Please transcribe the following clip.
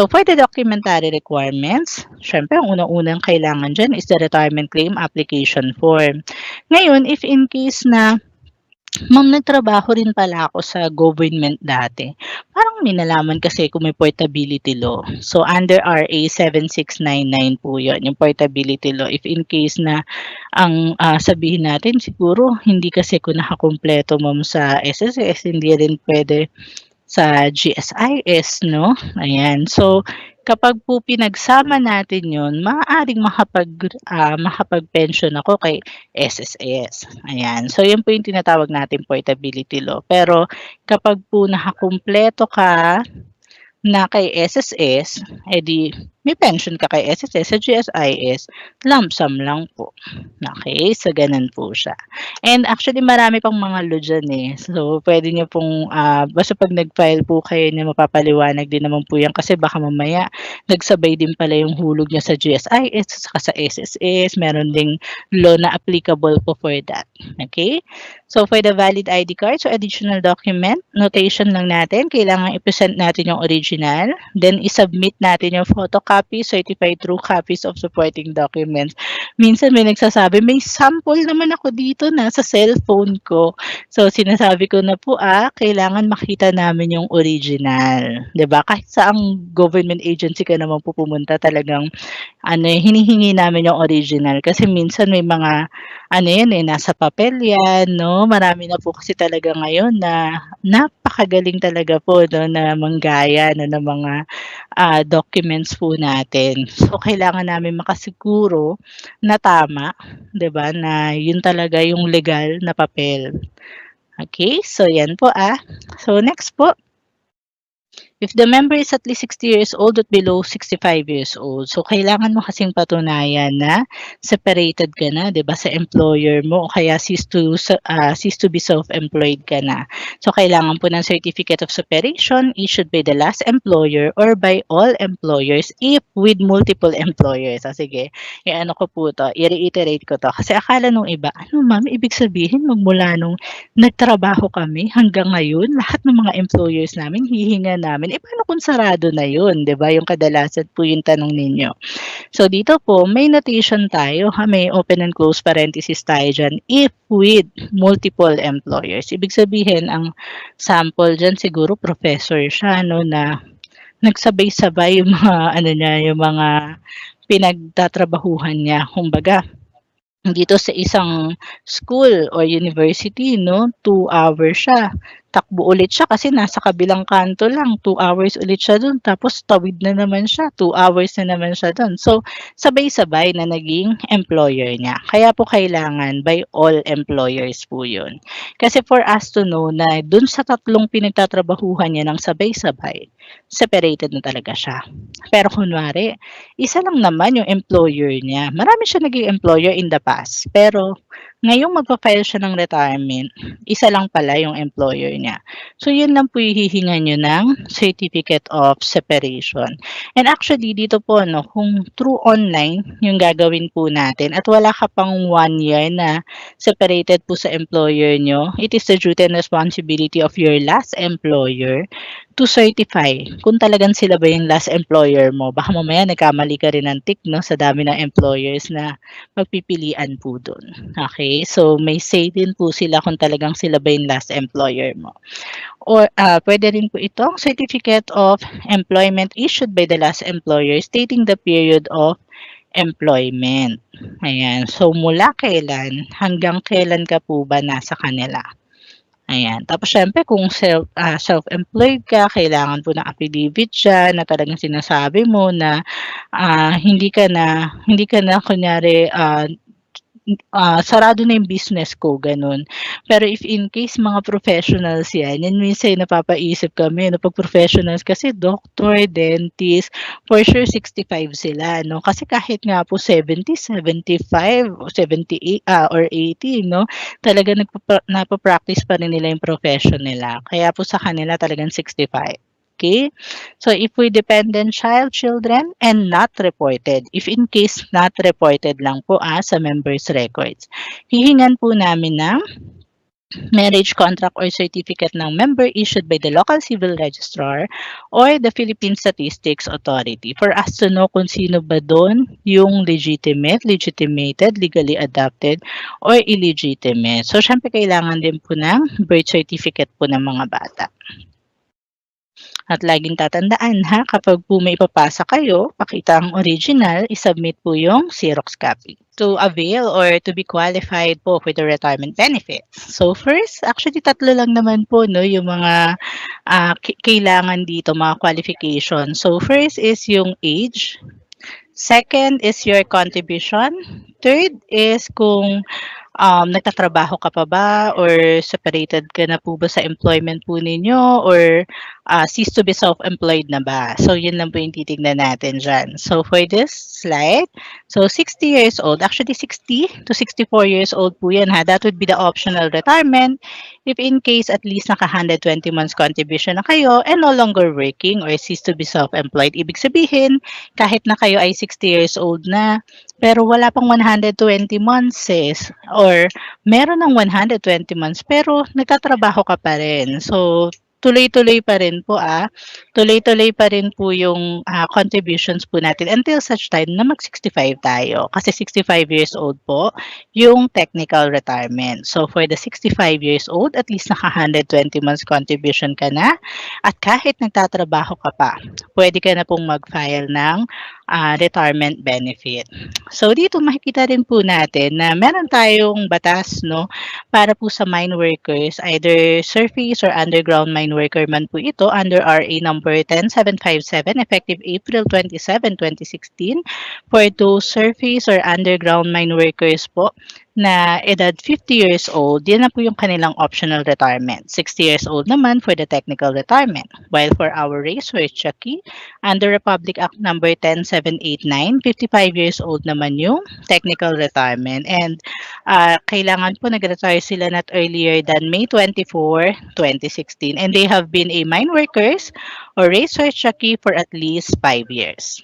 So for the documentary requirements, syempre ang unang-unang kailangan dyan is the retirement claim application form. Ngayon, if in case na ma'am, nagtrabaho rin pala ako sa government dati. Parang may nalaman kasi kung may portability law. So, under RA 7699 po yun, yung portability law. If in case na ang sabihin natin, siguro hindi kasi ko nakakumpleto ma'am sa SSS, hindi rin pwede sa GSIS, no? Ayan. So, kapag po pinagsama natin yun, maaaring makapag-pension ako kay SSS. Ayan. So, yun po yung tinatawag natin portability law. Pero, kapag po nakakumpleto ka na kay SSS, edi may pension ka kay SSS, sa GSIS, lump sum lang po. Okay, so ganun po siya. And actually marami pang mga law dyan eh. So pwede nyo pong, basta pag nag-file po kayo na mapapaliwanag din naman po yan kasi baka mamaya nagsabay din pala yung hulog niya sa GSIS saka sa SSS. Meron ding law na applicable po for that. Okay? So for the valid ID card, so additional document, notation lang natin, kailangan i-present natin yung original, then i-submit natin yung photocopy, certified true copies of supporting documents. Minsan may nagsasabi, may sample naman ako dito na sa cellphone ko. So sinasabi ko na po, kailangan makita namin yung original. 'Di ba? Kahit sa ang government agency ka naman po pumunta, talagang hinihingi namin yung original kasi minsan may mga yan nasa papel yan, 'no? Marami na po kasi talaga ngayon na napakagaling talaga po 'no, na manggaya 'no, ng mga, documents po natin. So, kailangan namin makasiguro na tama, 'di ba, na yun talaga yung legal na papel. Okay, so yan po, So, next po. If the member is at least 60 years old at below 65 years old, so kailangan mo kasing patunayan na separated ka na, 'di ba, sa employer mo o kaya cease to be self-employed ka na. So kailangan po ng certificate of separation issued by the last employer or by all employers if with multiple employers. Sige, ano ko po 'to, i-reiterate ko 'to kasi akala nung iba, ano ma'am, ibig sabihin magmula nung nagtrabaho kami hanggang ngayon lahat ng mga employers namin hihinga namin, paano kung sarado na yun, 'di ba? Yung kadalasan po yung tanong ninyo. So dito po may notation tayo, may open and close parenthesis tayo diyan, if with multiple employers. Ibig sabihin ang sample diyan siguro professor siya 'no, na nagsabay-sabay yung mga niya, yung mga pinagtatrabahuhan niya. Kumbaga dito sa isang school or university 'no, 2 hours siya, takbo ulit siya kasi nasa kabilang kanto lang, 2 hours ulit siya dun tapos tawid na naman siya, 2 hours na naman siya dun. So, sabay-sabay na naging employer niya. Kaya po kailangan by all employers po yun. Kasi for us to know na dun sa tatlong pinagtatrabahuhan niya ng sabay-sabay, separated na talaga siya. Pero kunwari, isa lang naman yung employer niya. Marami siya naging employer in the past, pero ngayong magfa-file siya ng retirement, isa lang pala yung employer niya. So, yun lang po yung hihingan niyo ng certificate of separation. And actually, dito po, no, kung through online yung gagawin po natin at wala ka pang 1 year na separated po sa employer niyo, it is the duty and responsibility of your last employer to certify kung talagang sila ba yung last employer mo. Baka mamaya nagkamali ka rin ng tick 'no, sa dami ng employers na pagpipilian po dun. Okay, so may say din po sila kung talagang sila ba yung last employer mo. Or puwede rin po itong certificate of employment issued by the last employer stating the period of employment. Ayan, so mula kailan hanggang kailan ka po ba nasa kanila? Ayan. Tapos siyempre kung self-employed ka, kailangan po ng affidavit diyan na talagang sinasabi mo na, hindi ka na kunyari, sarado na yung business ko, gano'n. Pero if in case mga professionals 'yan, yan minsan yung napapaisip kami 'no, 'pag professionals kasi doctor, dentist, for sure 65 sila 'no. Kasi kahit nga po 70, 75 o 78, or 80 'no, talagang napa-practice pa rin nila yung profession nila. Kaya po sa kanila talagang 65. Okay? So, if with dependent children and not reported, if in case not reported lang po, sa members' records, hihingan po namin ng marriage contract or certificate ng member issued by the local civil registrar or the Philippine Statistics Authority for us to know kung sino ba doon yung legitimate, legitimated, legally adopted, or illegitimate. So, syempre kailangan din po ng birth certificate po ng mga bata. At laging tatandaan ha, kapag po may ipapasa kayo, pakita ang original, isubmit po yung Xerox copy to avail or to be qualified po for the retirement benefit. So first, actually tatlo lang naman po no yung mga kailangan dito, mga qualification. So first is yung age. Second is your contribution. Third is kung nagtatrabaho ka pa ba or separated ka na po ba sa employment po ninyo or cease to be self-employed na ba? So, yun lang po yung titignan natin dyan. So, for this slide, so 60 years old, actually 60 to 64 years old po yan ha. That would be the optional retirement if in case at least naka 120 months contribution na kayo and no longer working or cease to be self-employed. Ibig sabihin, kahit na kayo ay 60 years old na, pero wala pang 120 months or meron ng 120 months pero nagtatrabaho ka pa rin. So, tuloy-tuloy pa rin po tuloy-tuloy pa rin po yung contributions po natin until such time na mag-65 tayo. Kasi 65 years old po yung technical retirement. So, for the 65 years old, at least naka 120 months contribution ka na at kahit nagtatrabaho ka pa, pwede ka na pong mag-file ng retirement benefit. So dito makikita rin po natin na meron tayong batas no para po sa mine workers, either surface or underground mine worker man po ito under RA number 10757 effective April 27, 2016 for those surface or underground mine workers po na edad 50 years old, yan na po yung kanilang optional retirement. 60 years old naman for the technical retirement. While for our race, we're Chucky, under Republic Act number 10789, 55 years old naman yung technical retirement. And kailangan po nag-retire sila not earlier than May 24, 2016. And they have been a mine workers or race or Chucky for at least 5 years.